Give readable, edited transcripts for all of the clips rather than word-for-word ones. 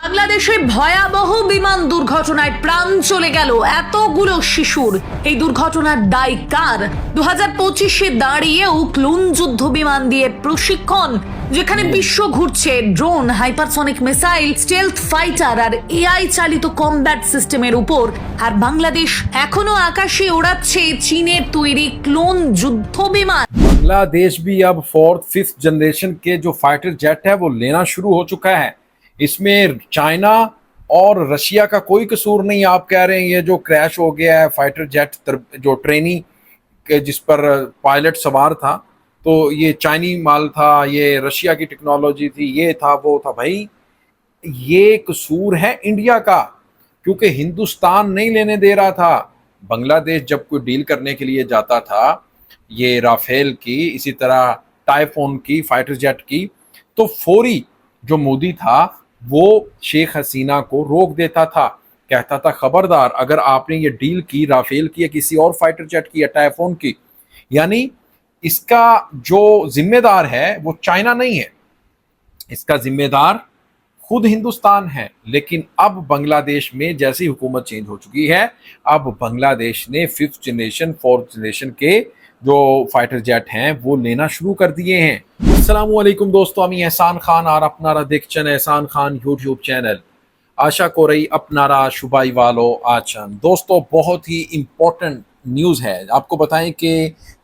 বাংলাদেশে ভয়াবহ বিমান দুর্ঘটনায় প্রাণ চলে গেল এতগুলো শিশুর। এই দুর্ঘটনার দায় কার? 2025-এ দাঁড়িয়েও ক্লোন যুদ্ধ বিমান দিয়ে প্রশিক্ষণ, যেখানে বিশ্ব ঘুরছে drone, hypersonic missile, stealth fighter আর এআই চালিত কমব্যাট সিস্টেমের উপর। আর বাংলাদেশ এখনো আকাশে ওড়াচ্ছে চীনের তৈরি ক্লোন যুদ্ধ বিমান। बांग्लादेश भी अब 4th 5th जनरेशन के जो फाइटर जेट है वो लेना शुरू हो चुका है। इसमें चाइना और रशिया का कोई कसूर नहीं। आप कह रहे हैं ये जो क्रैश हो गया है फाइटर जेट जो ट्रेनी जिस पर पायलट सवार था, तो ये चाइनी माल था, ये रशिया की टेक्नोलॉजी थी, ये था वो था। भाई ये कसूर है इंडिया का, क्योंकि हिंदुस्तान नहीं लेने दे रहा था। बांग्लादेश जब कोई डील करने के लिए जाता था, ये राफेल की, इसी तरह टाइफोन की, फाइटर जेट की, तो फौरी जो मोदी था वो शेख हसीना को रोक देता था, कहता था खबरदार अगर आपने ये डील की राफेल की या किसी और फाइटर जेट की या टाइफोन की, यानी इसका जो जिम्मेदार है वो चाइना नहीं है, इसका जिम्मेदार खुद हिंदुस्तान है। लेकिन अब बांग्लादेश में जैसी हुकूमत चेंज हो चुकी है, अब बांग्लादेश ने 5th जनरेशन 4th जनरेशन के जो फाइटर जेट हैं वो लेना शुरू कर दिए हैं। अस्सलामुअलैकुम दोस्तों, আমি এহসান খান আর আপনারা দেখছেন এহসান খান यूट्यूब चैनल। आशा করি আপনারা সবাই ভালো আছেন। दोस्तों बहुत ही इम्पोर्टेंट न्यूज़ है, आपको बताएं कि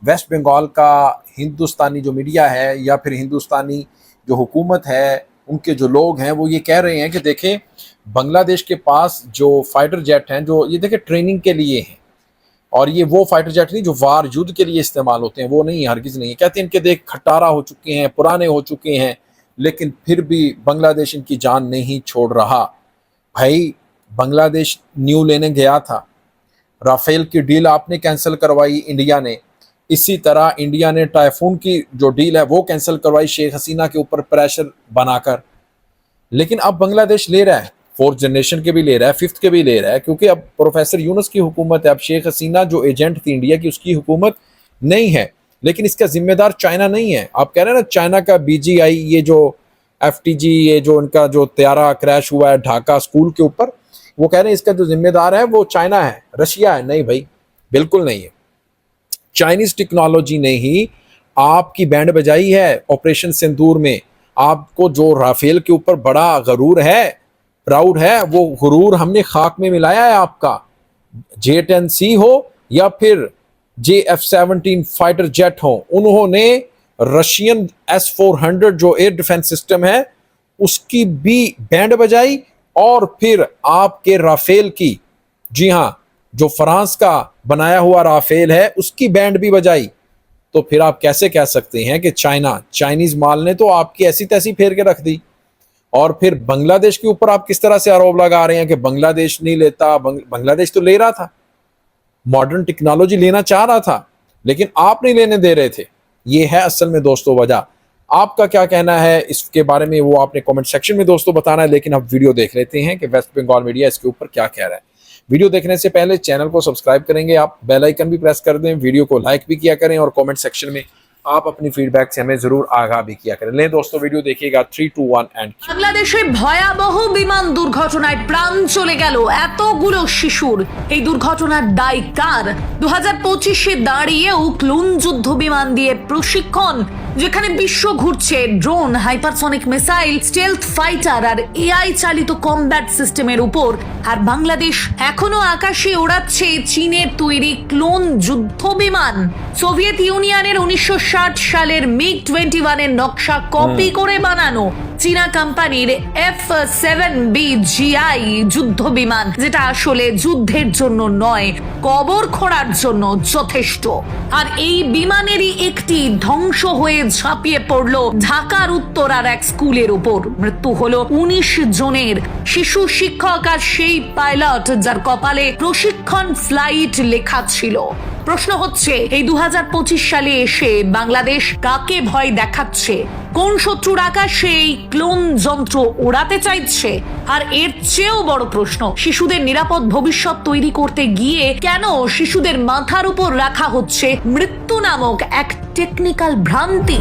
वेस्ट बंगाल का हिंदुस्तानी जो मीडिया है या फिर हिंदुस्तानी जो हुकूमत है, उनके जो लोग हैं वो ये कह रहे हैं कि देखें बांग्लादेश के पास जो फाइटर जेट हैं, जो ये देखें ट्रेनिंग के लिए हैं, और ये वो फाइटर जेट नहीं जो वार युद्ध के लिए इस्तेमाल होते हैं, वो नहीं, हरगिज़ नहीं है। कहते हैं इनके देख खटारा हो चुके हैं, पुराने हो चुके हैं, लेकिन फिर भी बांग्लादेश इनकी जान नहीं छोड़ रहा। भाई बांग्लादेश न्यू लेने गया था, राफेल की डील आपने कैंसिल करवाई इंडिया ने, इसी तरह इंडिया ने टाइफून की जो डील है वो कैंसिल करवाई शेख हसीना के ऊपर प्रेशर बनाकर। लेकिन अब बांग्लादेश ले रहा है, 4th जनरेशन के भी ले रहा है, 5th के भी ले रहा है, क्योंकि अब प्रोफेसर यूनुस की हुकूमत है। अब शेख हसीना जो एजेंट थी इंडिया की, उसकी हुकूमत नहीं है, लेकिन इसका जिम्मेदार चाइना नहीं है। आप कह रहे हैं ना चाइना का BGI, ये जो FTG, ये जो इनका जो त्यारा क्रैश हुआ है ढाका स्कूल के ऊपर, वो कह रहे हैं इसका जो जिम्मेदार है वो चाइना है, रशिया है। नहीं भाई, बिल्कुल नहीं है। चाइनीज टेक्नोलॉजी ने ही आपकी बैंड बजाई है ऑपरेशन सिंदूर में। आपको जो राफेल के ऊपर बड़ा गरूर है, प्राउड है, वो गुरूर हमने खाक में मिलाया है आपका। J-10C हो या फिर JF-17 फाइटर जेट हो, उन्होंने रशियन S-400 जो एयर डिफेंस सिस्टम है उसकी भी बैंड बजाई, और फिर आपके राफेल की, जी हाँ, जो फ्रांस का बनाया हुआ राफेल है उसकी बैंड भी बजाई। तो फिर आप कैसे कह सकते हैं कि चाइनीज माल ने तो आपकी ऐसी तैसी फेर के रख दी। और फिर बांग्लादेश के ऊपर आप किस तरह से आरोप लगा रहे हैं कि बांग्लादेश नहीं लेता। बांग्लादेश तो ले रहा था, मॉडर्न टेक्नोलॉजी लेना चाह रहा था, लेकिन आप नहीं लेने दे रहे थे। ये है असल में दोस्तों वजह। आपका क्या कहना है इसके बारे में वो आपने कमेंट सेक्शन में दोस्तों बताना है। लेकिन अब वीडियो देख लेते हैं कि वेस्ट बंगाल मीडिया इसके ऊपर क्या कह रहा है। वीडियो देखने से पहले चैनल को सब्सक्राइब करेंगे आप, बेल आइकन भी प्रेस कर दें, वीडियो को लाइक भी किया करें, और कमेंट सेक्शन में आप अपनी फीडबैक से हमें जरूर आगाह भी किया करें। ले दोस्तों वीडियो देखिएगा, 3, 2, 1 एंड। বাংলাদেশে ভয়াবহ বিমান দুর্ঘটনায় প্রাণ চলে গেল এতগুলো শিশুর। এই দুর্ঘটনার দায় কার? 2025-এ দাঁড়িয়েও ক্লোন যুদ্ধ বিমান দিয়ে প্রশিক্ষণ, যেখানে বিশ্ব ঘুরছে drone, hypersonic missile, stealth fighter আর এআই চালিত কমব্যাট সিস্টেমের উপর। আর বাংলাদেশ এখনো আকাশে ওড়াচ্ছে চীনের তৈরি ক্লোন যুদ্ধ বিমান। সোভিয়েত ইউনিয়নের 1960 সালের MiG-21 এর নকশা কপি করে বানানো চীনা কোম্পানির F-7BGI যুদ্ধ বিমান, যেটা আসলে যুদ্ধের জন্য নয়, কবর খোঁড়ার জন্য যথেষ্ট। আর এই বিমানেরই একটি ধ্বংস হয়ে ঝাঁপিয়ে পড়ল ঢাকার উত্তরার এক স্কুলের উপর। মৃত্যু হলো 19 জনের, শিশু শিক্ষক আর সেই পাইলট যার কপালে প্রশিক্ষণ ফ্লাইট লেখা ছিল। প্রশ্ন হচ্ছে, এই 2025 সালে এসে বাংলাদেশ কাকে ভয় দেখাচ্ছে? কোন শত্রুর আকাশে এই ক্লোন যন্ত্র ওড়াতে চাইছে? আর এর চেয়েও বড় প্রশ্ন, শিশুদের নিরাপদ ভবিষ্যৎ তৈরি করতে গিয়ে কেন শিশুদের মাথার উপর রাখা হচ্ছে মৃত্যু নামক এক টেকনিক্যাল ভ্রান্তি?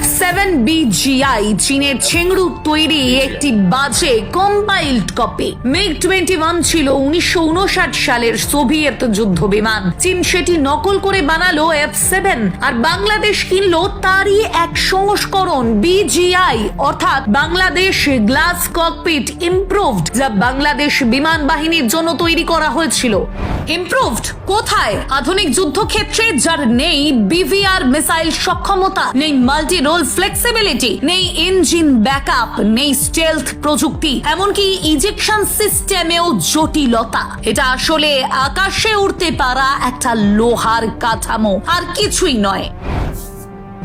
F7BGI চীনের চেংড়ু তৈরি একটি বাজে কম্পাইলড কপি। MiG-21 ছিল 1959 সালের সোভিয়েত যুদ্ধ বিমান। চীন সেটি নকল করে বানালো F7 আর বাংলাদেশ কিনলো তারই এক সংস্করণ BGI অর্থাৎ বাংলাদেশ গ্লাস ককপিট ইমপ্রুভড, যা বাংলাদেশ বিমান বাহিনীর জন্য তৈরি করা হয়েছিল। ইমপ্রুভড কোথায়? আধুনিক যুদ্ধক্ষেত্রে যার নেই BVR মিসাইল সক্ষমতা, নেই মাল্টি রোল ফ্লেক্সিবিলিটি, নেই ইঞ্জিন ব্যাকআপ, নেই স্টেলথ প্রযুক্তি, এমনকি ইজেকশন সিস্টেমেও জটিলতা। এটা আসলে আকাশে উড়তে পারা একটা লোহার কাঠামো, আর কিছুই নয়।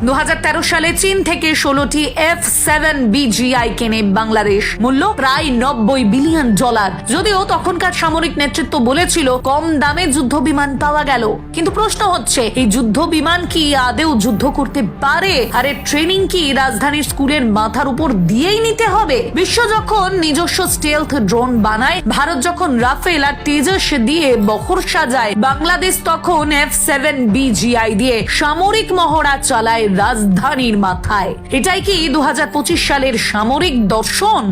2013 সালে চীন থেকে 16টি F7BGI কেনে বাংলাদেশ, মূল্য প্রায় $90 বিলিয়ন। যদিও তখনকার সামরিক নেতৃত্ব বলেছিল কম দামে যুদ্ধ বিমান পাওয়া গেল, কিন্তু প্রশ্ন হচ্ছে এই যুদ্ধ বিমান কি আদেও যুদ্ধ করতে পারে? আর এর ট্রেনিং কি রাজধানীর স্কুলের মাথার উপর দিয়েই নিতে হবে? বিশ্ব যখন নিজস্ব স্টেলথ ড্রোন বানায়, ভারত যখন রাফেল আর তেজস দিয়ে বহর সাজায়, বাংলাদেশ তখন F7BGI দিয়ে সামরিক মহড়া চালায় রাজধানীর মাথায়। এটাই কি 2025 সালের সামরিক দর্শন?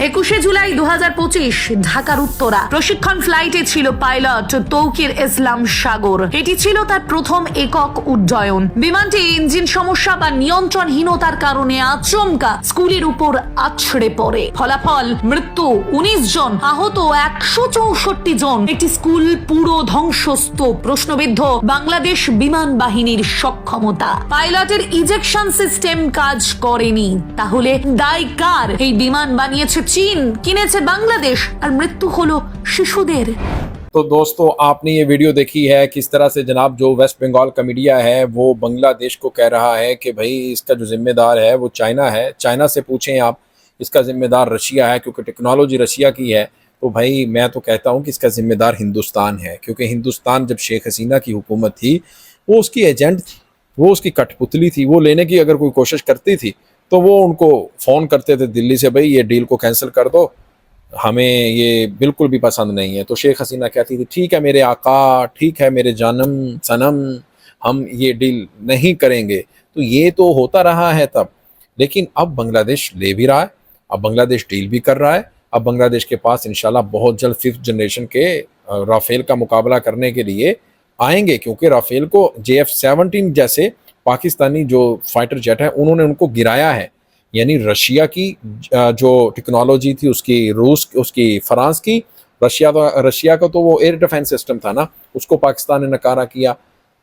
21 জুলাই 2025 ঢাকার উত্তরা। প্রশিক্ষণ ফ্লাইটে ছিল পাইলট তৌকির ইসলাম সাগর। এটি ছিল তার প্রথম একক উড্ডয়ন। বিমানটি ইঞ্জিন সমস্যা বা নিয়ন্ত্রণহীনতার কারণে আচমকা স্কুলের উপর আছড়ে পড়ে। ফলাফল মৃত্যু 19 জন, আহত 164 জন। একটি স্কুল পুরো ধ্বংসস্তূপ। প্রশ্নবিদ্ধ বাংলাদেশ বিমান বাহিনীর সক্ষমতা। পাইলটের ইজেকশন সিস্টেম কাজ করেনি। তাহলে দায় কার? এই বিমান বানিয়েছে চীন, কিনেছে বাংলাদেশ, আর মৃত্যু হলো শিশুদের। तो दोस्तों, आपने ये वीडियो देखी है किस तरह से जनाब जो वेस्ट बंगाल का मीडिया है वो बांग्लादेश को कह रहा है कि भाई इसका जो जिम्मेदार है वो चाइना है। चाइना से पूछें आप, इसका जिम्मेदार रशिया है क्योंकि टेक्नोलॉजी रशिया की है। तो भाई मैं तो कहता हूँ कि इसका जिम्मेदार हिंदुस्तान है, क्योंकि हिंदुस्तान जब शेख हसीना की हुकूमत थी वो उसकी एजेंट थी, वो उसकी कठपुतली थी। वो लेने की अगर कोई कोशिश करती थी तो वो उनको फ़ोन करते थे दिल्ली से, भाई ये डील को कैंसिल कर दो, हमें ये बिल्कुल भी पसंद नहीं है। तो शेख हसीना कहती थी ठीक है मेरे आका, ठीक है मेरे जानम सनम, हम ये डील नहीं करेंगे। तो ये तो होता रहा है तब, लेकिन अब बांग्लादेश ले भी रहा है, अब बांग्लादेश डील भी कर रहा है। अब बांग्लादेश के पास इंशाल्लाह बहुत जल्द 5th जनरेशन के राफेल का मुकाबला करने के लिए आएंगे, क्योंकि राफेल को JF-17 जैसे पाकिस्तानी जो फाइटर जेट है उन्होंने उनको गिराया है। यानी रशिया की जो टेक्नोलॉजी थी उसकी, रूस उसकी, फ्रांस की, रशिया का तो वो एयर डिफेंस सिस्टम था ना, उसको पाकिस्तान ने नकारा किया,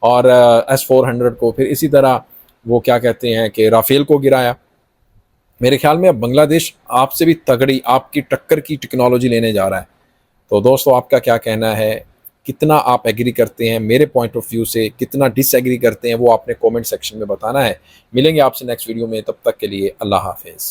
और S-400 को, फिर इसी तरह वो क्या कहते हैं कि राफेल को गिराया। मेरे ख्याल में अब बांग्लादेश आपसे भी तगड़ी, आपकी टक्कर की टेक्नोलॉजी लेने जा रहा है। तो दोस्तों, आपका क्या कहना है? कितना आप एग्री करते हैं मेरे पॉइंट ऑफ व्यू से, कितना डिसएग्री करते हैं, वो आपने कमेंट सेक्शन में बताना है। मिलेंगे आपसे नेक्स्ट वीडियो में, तब तक के लिए अल्लाह हाफिज़।